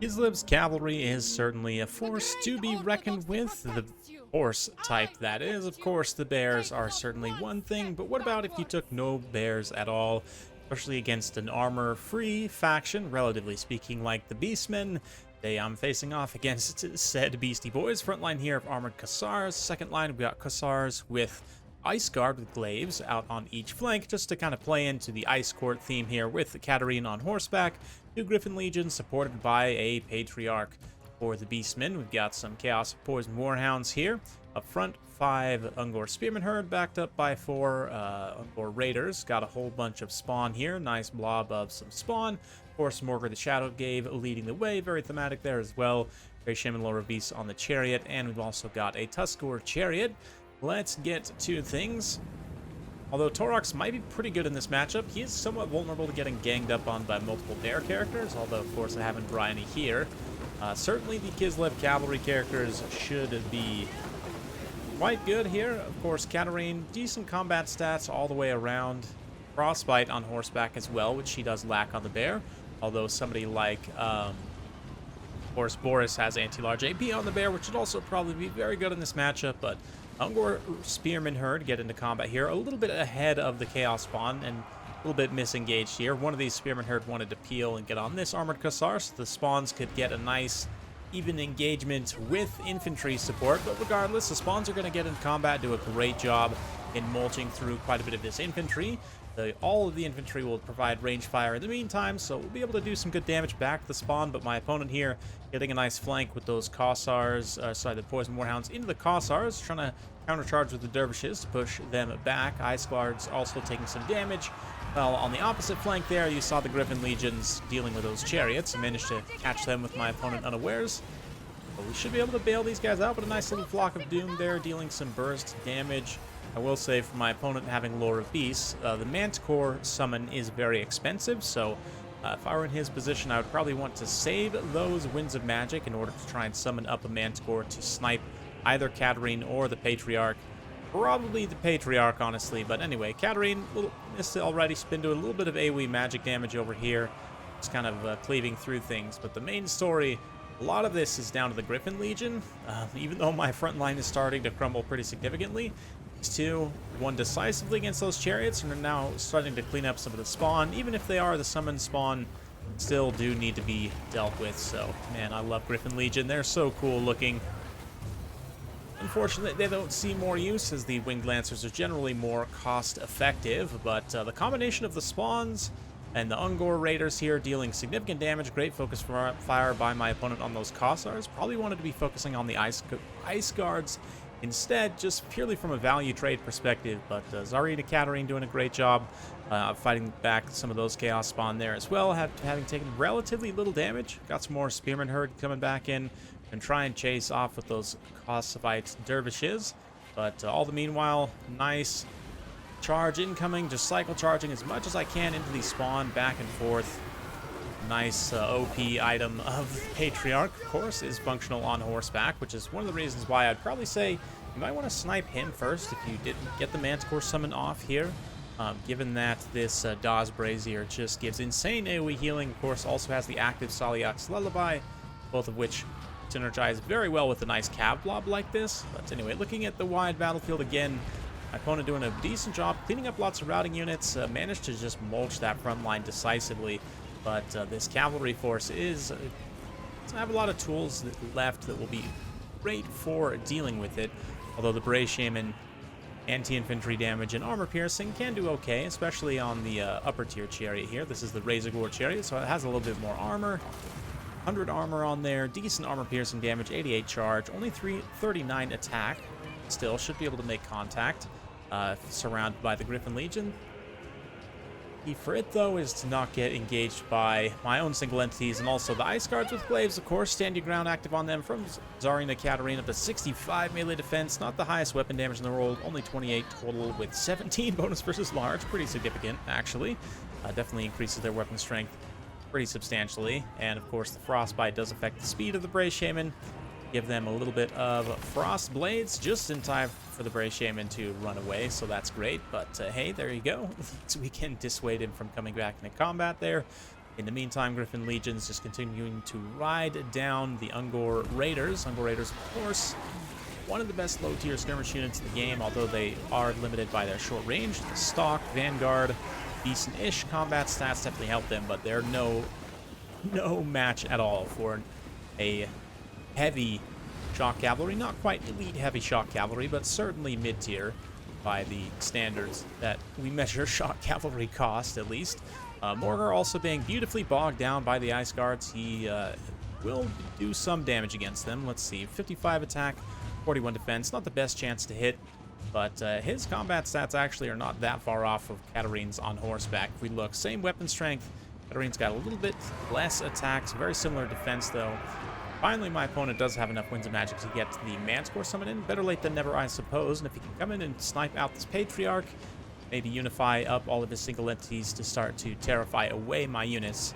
Kislev's cavalry is certainly a force to be reckoned with. The horse type, that is. Of course, the bears are certainly one thing, but what about if you took no bears at all? Especially against an armor-free faction, relatively speaking, like the Beastmen. Today I'm facing off against said Beastie Boys. Front line here of armored Cussars. Second line, we got Cussars with Ice Guard with glaives out on each flank, just to kind of play into the Ice Court theme here with Katarine on horseback. Two Griffin Legions supported by a Patriarch. For the Beastmen, we've got some Chaos Poison Warhounds here. Up front, 5 Ungor Spearman Herd, backed up by 4 Ungor Raiders. Got a whole bunch of spawn here. Nice blob of some spawn. Of course, Morgar the Shadow Gave leading the way. Very thematic there as well. Very Shaman Laura Beast on the Chariot. And we've also got a Tuskor Chariot. Let's get to things. Although Torox might be pretty good in this matchup, he is somewhat vulnerable to getting ganged up on by multiple bear characters, although of course I haven't brought any here. Certainly the Kislev cavalry characters should be quite good here. Of course, Katarine, decent combat stats all the way around. Frostbite on horseback as well, which she does lack on the bear. Although somebody like, of course, Boris has anti-large AP on the bear, which would also probably be very good in this matchup, but Ungor Spearman Herd get into combat here a little bit ahead of the Chaos Spawn and a little bit misengaged here. One of these Spearman Herd wanted to peel and get on this Armored Cussar, so the spawns could get a nice even engagement with infantry support. But regardless, the spawns are going to get in combat, do a great job in mulching through quite a bit of this infantry. All of the infantry will provide range fire in the meantime, so we'll be able to do some good damage back to the spawn. But my opponent here getting a nice flank with those Cossars, the Poison Warhounds into the Cossars, trying to countercharge with the Dervishes to push them back. Ice Guards also taking some damage. Well, on the opposite flank there, you saw the Griffin Legions dealing with those Chariots. I managed to catch them with my opponent unawares. But we should be able to bail these guys out with a nice little Flock of Doom there, dealing some burst damage. I will say, for my opponent having Lore of Beasts, the Manticore summon is very expensive, so if I were in his position, I would probably want to save those Winds of Magic in order to try and summon up a Manticore to snipe either Katarine or the Patriarch. Probably the Patriarch, honestly, but anyway, Katarine missed already. Been doing a little bit of AoE magic damage over here. Just kind of cleaving through things, but the main story, a lot of this is down to the Griffin Legion. Even though my front line is starting to crumble pretty significantly, these two won decisively against those Chariots and are now starting to clean up some of the spawn. Even if they are the summoned spawn, still do need to be dealt with. So, man, I love Griffin Legion. They're so cool looking. Unfortunately, they don't see more use, as the Winged Lancers are generally more cost-effective, but the combination of the spawns and the Ungor Raiders here dealing significant damage, great focus fire by my opponent on those Cossars. Probably wanted to be focusing on the Ice Guards instead, just purely from a value trade perspective, but Zarina Katarine doing a great job fighting back some of those Chaos Spawn there as well, having taken relatively little damage. Got some more Spearman Herd coming back in and try and chase off with those Kossovite Dervishes, but all the meanwhile, nice charge incoming, just cycle charging as much as I can into the spawn, back and forth. Nice OP item of Patriarch, of course, is functional on horseback, which is one of the reasons why I'd probably say you might want to snipe him first if you didn't get the Manticore summon off here, given that this Dawes Brazier just gives insane AoE healing. Of course, also has the active Salyak's Lullaby, both of which synergize very well with a nice cav blob like this. But anyway, looking at the wide battlefield again, my opponent doing a decent job cleaning up lots of routing units, managed to just mulch that front line decisively. But this cavalry force doesn't have a lot of tools left that will be great for dealing with it. Although the Bray Shaman anti-infantry damage and armor piercing can do okay, especially on the upper tier chariot here. This is the Razorgore chariot, so it has a little bit more armor. 100 armor on there, decent armor piercing damage, 88 charge, only 339 attack. Still should be able to make contact surrounded by the Griffin Legion. Key for it, though, is to not get engaged by my own single entities, and also the Ice Guards with glaives, of course. Stand your ground active on them from Zarina Katarine up to 65 melee defense. Not the highest weapon damage in the world, only 28 total with 17 bonus versus large. Pretty significant, actually. Definitely increases their weapon strength pretty substantially. And, of course, the Frostbite does affect the speed of the Bray Shaman. Give them a little bit of Frost Blades just in time for the Bray Shaman to run away, so that's great. But hey, there you go. So we can dissuade him from coming back into combat there. In the meantime, Griffin Legion's just continuing to ride down the Ungor Raiders. Ungor Raiders, of course, one of the best low-tier skirmish units in the game, although they are limited by their short range. The Stock, Vanguard, decent-ish combat stats definitely help them, but they're no match at all for a heavy shock cavalry. Not quite elite heavy shock cavalry, but certainly mid-tier by the standards that we measure shock cavalry cost, at least. Morgar also being beautifully bogged down by the Ice Guards. He will do some damage against them. Let's see, 55 attack, 41 defense. Not the best chance to hit, but his combat stats actually are not that far off of Katarine's on horseback. If we look, same weapon strength. Katarine's got a little bit less attacks, very similar defense though. Finally, my opponent does have enough Winds of Magic to get the Manscore summon in. Better late than never, I suppose. And if he can come in and snipe out this Patriarch, maybe unify up all of his single entities to start to terrify away my units.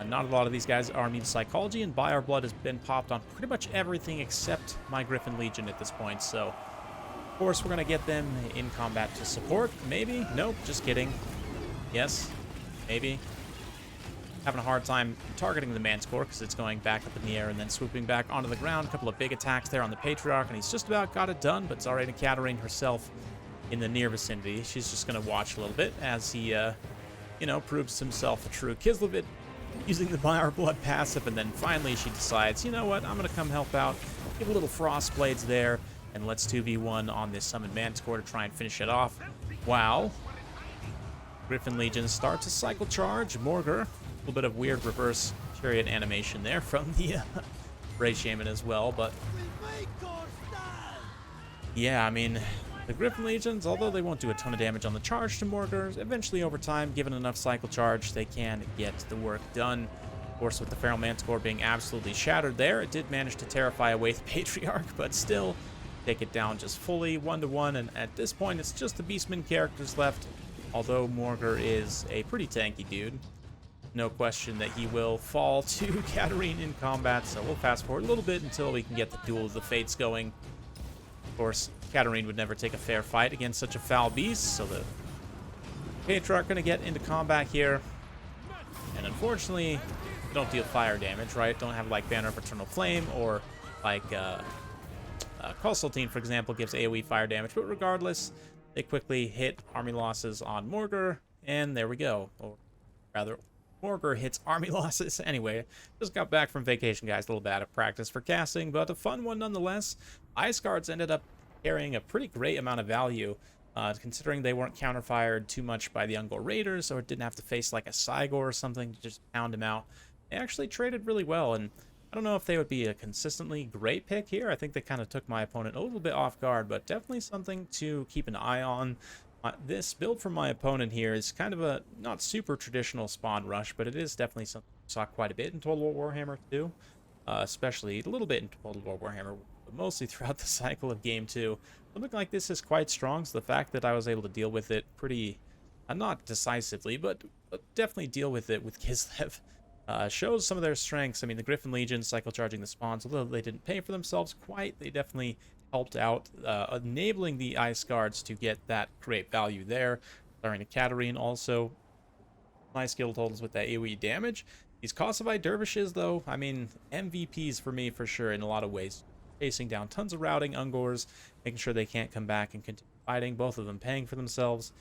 Not a lot of these guys are immune to Psychology, and By Our Blood has been popped on pretty much everything except my Griffin Legion at this point. So, of course, we're going to get them in combat to support. Maybe? Nope, just kidding. Yes, maybe. Having a hard time targeting the Manscore because it's going back up in the air and then swooping back onto the ground. A couple of big attacks there on the Patriarch, and he's just about got it done, but it's already Katarine herself in the near vicinity. She's just going to watch a little bit as he, you know, proves himself a true Kislev using the By Our Blood passive, and then finally she decides, you know what, I'm going to come help out, give a little Frost Blades there, and let's 2v1 on this Summoned Manscore to try and finish it off. Wow. Griffin Legion start to cycle charge. Morgar, a little bit of weird reverse chariot animation there from the Ray Shaman as well, but yeah, I mean, the Griffin Legions, although they won't do a ton of damage on the charge to Morgar, eventually over time, given enough cycle charge, they can get the work done. Of course, with the Feral Manscore being absolutely shattered there, it did manage to terrify away the Patriarch, but still take it down just fully, 1-to-1, and at this point, it's just the Beastmen characters left, although Morgar is a pretty tanky dude. No question that he will fall to Katarine in combat, so we'll fast forward a little bit until we can get the Duel of the Fates going. Of course, Katarine would never take a fair fight against such a foul beast, so the Patriarch going to get into combat here. And unfortunately, they don't deal fire damage, right? Don't have like Banner of Eternal Flame, or like Constantine, for example, gives AoE fire damage. But regardless, they quickly hit army losses on Morgar, and there we go. Or rather, Morgar hits army losses. Anyway, just got back from vacation, guys. A little bit out of practice for casting, but a fun one nonetheless. Ice Guards ended up carrying a pretty great amount of value, considering they weren't counterfired too much by the Ungor Raiders, or didn't have to face like a Cygor or something to just pound him out. They actually traded really well, and I don't know if they would be a consistently great pick here. I think they kind of took my opponent a little bit off guard, but definitely something to keep an eye on. This build from my opponent here is kind of a not super traditional spawn rush, but it is definitely something we saw quite a bit in Total War Warhammer 2, especially a little bit in Total War Warhammer, but mostly throughout the cycle of Game 2. Something like this is quite strong, so the fact that I was able to deal with it pretty, not decisively, but definitely deal with it with Kislev, shows some of their strengths. I mean, the Griffin Legion cycle charging the spawns, although they didn't pay for themselves quite, they definitely helped out, enabling the Ice Guards to get that great value there. Starring to Katarine also. Nice skill totals with that AoE damage. These Kosovo Dervishes, though, I mean, MVPs for me for sure in a lot of ways. Chasing down tons of routing Ungors, making sure they can't come back and continue fighting, both of them paying for themselves.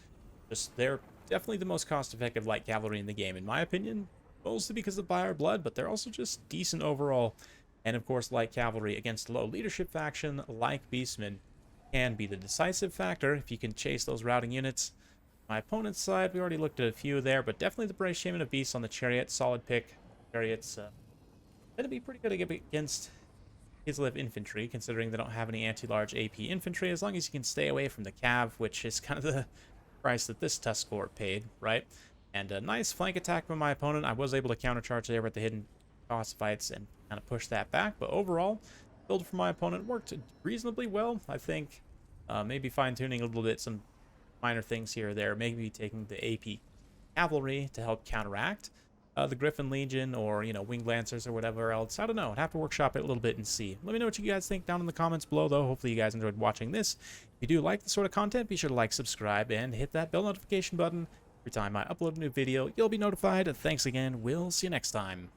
Just, they're definitely the most cost-effective light cavalry in the game, in my opinion. Mostly because of By Our Blood, but they're also just decent overall. And of course, light cavalry against low leadership faction like Beastmen can be the decisive factor if you can chase those routing units. My opponent's side, we already looked at a few there, but definitely the Brave Shaman of Beasts on the Chariot. Solid pick. Chariot's going to be pretty good against Kislev infantry, considering they don't have any anti-large AP infantry, as long as you can stay away from the Cav, which is kind of the price that this Tuskor paid, right? And a nice flank attack from my opponent. I was able to countercharge there with the hidden cost fights and kind of push that back, but overall, build for my opponent worked reasonably well. I think maybe fine-tuning a little bit some minor things here or there, maybe taking the AP cavalry to help counteract the Griffin Legion, or, you know, Winged Lancers or whatever else. I don't know. I'd have to workshop it a little bit and see. Let me know what you guys think down in the comments below, though. Hopefully you guys enjoyed watching this. If you do like this sort of content, be sure to like, subscribe, and hit that bell notification button. Every time I upload a new video, you'll be notified. Thanks again. We'll see you next time.